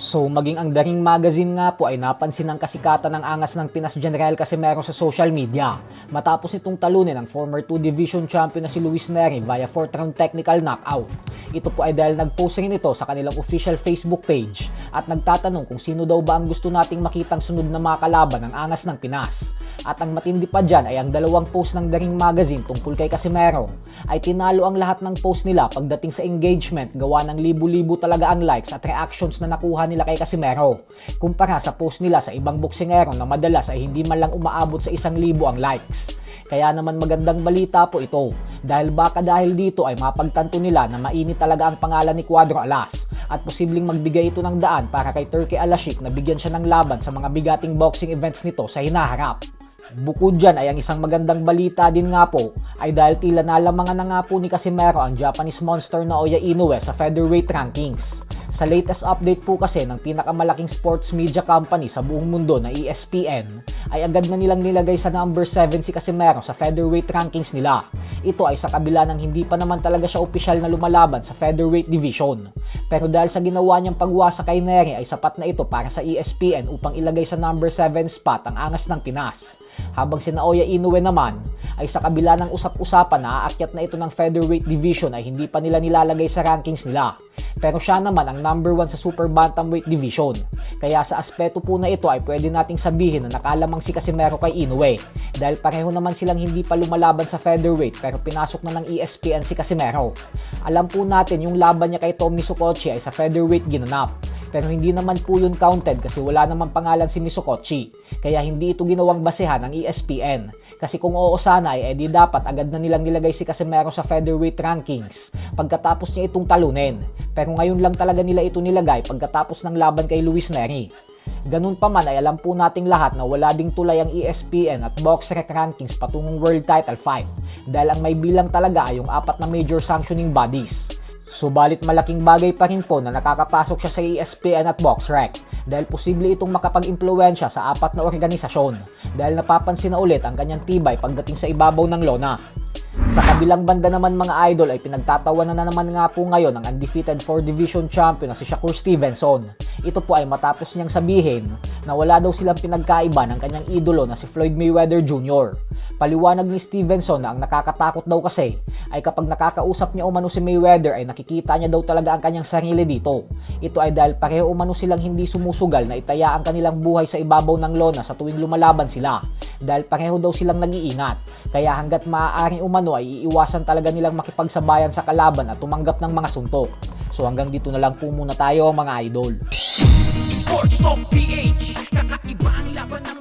So maging ang The Ring Magazine nga po ay napansin ng kasikatan ng angas ng Pinas General Casimero sa social media matapos nitong talunin ang former 2 Division champion na si Luis Neri via 4th round technical knockout. Ito po ay dahil nag-post rin ito sa kanilang official Facebook page at nagtatanong kung sino daw ba ang gusto nating makitang sunod na mga kalaban ng angas ng Pinas. At ang matindi pa dyan ay ang dalawang post ng The Ring Magazine tungkol kay Casimero ay tinalo ang lahat ng post nila pagdating sa engagement, gawa ng libu-libo talaga ang likes at reactions na nakuha nila kay Casimero kumpara sa post nila sa ibang boksingero na madalas ay hindi man lang umaabot sa 1,000 ang likes. Kaya naman magandang balita po ito dahil baka dahil dito ay mapagtanto nila na mainit talaga ang pangalan ni Cuadro Alas at posibleng magbigay ito ng daan para kay Turki Alasik na bigyan siya ng laban sa mga bigating boxing events nito sa hinaharap. Bukod dyan ay ang isang magandang balita din nga po ay dahil tila nalamangan na nga po ni Casimero ang Japanese monster na Naoya Inoue sa featherweight rankings. Sa latest update po kasi ng pinakamalaking sports media company sa buong mundo na ESPN ay agad na nilang nilagay sa number 7 si Casimero sa featherweight rankings nila. Ito ay sa kabila ng hindi pa naman talaga siya opisyal na lumalaban sa featherweight division. Pero dahil sa ginawa niyang pagwasa kay Neri ay sapat na ito para sa ESPN upang ilagay sa number 7 spot ang angas ng Pinas. Habang si Naoya Inoue naman ay sa kabila ng usap-usapan na aakyat na ito ng featherweight division ay hindi pa nila nilalagay sa rankings nila. Pero siya naman ang number 1 sa super bantamweight division. Kaya sa aspeto po na ito ay pwede nating sabihin na nakalamang si Casimero kay Inoue. Dahil pareho naman silang hindi pa lumalaban sa featherweight pero pinasok na ng ESPN si Casimero. Alam po natin yung laban niya kay Tom Misukochi ay sa featherweight ginanap. Pero hindi naman po yun counted kasi wala naman pangalan si Misukochi. Kaya hindi ito ginawang basehan ng ESPN. Kasi kung oo sana ay edi dapat agad na nilang nilagay si Casimero sa featherweight rankings pagkatapos niya itong talunin. Pero ngayon lang talaga nila ito nilagay pagkatapos ng laban kay Luis Neri. Ganun pa man ay alam po nating lahat na wala ding tulay ang ESPN at BoxRec rankings patungong world title fight dahil ang may bilang talaga ay yung 4 na major sanctioning bodies. Subalit malaking bagay pa rin po na nakakapasok siya sa ESPN at BoxRec dahil posible itong makapag-impluwensya sa 4 na organisasyon dahil napapansin na ulit ang kanyang tibay pagdating sa ibabaw ng lona. Sa kabilang banda naman mga idol ay pinagtatawanan na naman nga po ngayon ang undefeated 4 division champion na si Shakur Stevenson. Ito po ay matapos niyang sabihin na wala daw silang pinagkaiba ng kanyang idolo na si Floyd Mayweather Jr. Paliwanag ni Stevenson na ang nakakatakot daw kasi ay kapag nakakausap niya umano si Mayweather ay nakikita niya daw talaga ang kanyang sarili dito. Ito ay dahil pareho umano silang hindi sumusugal na itaya ang kanilang buhay sa ibabaw ng lona sa tuwing lumalaban sila. Dahil pareho daw silang nag-iingat. Kaya hanggat maaaring umano ay iiwasan talaga nilang makipagsabayan sa kalaban at tumanggap ng mga suntok. So hanggang dito na lang po muna tayo mga idol. Sports Talk PH, kakaiba ang laban ng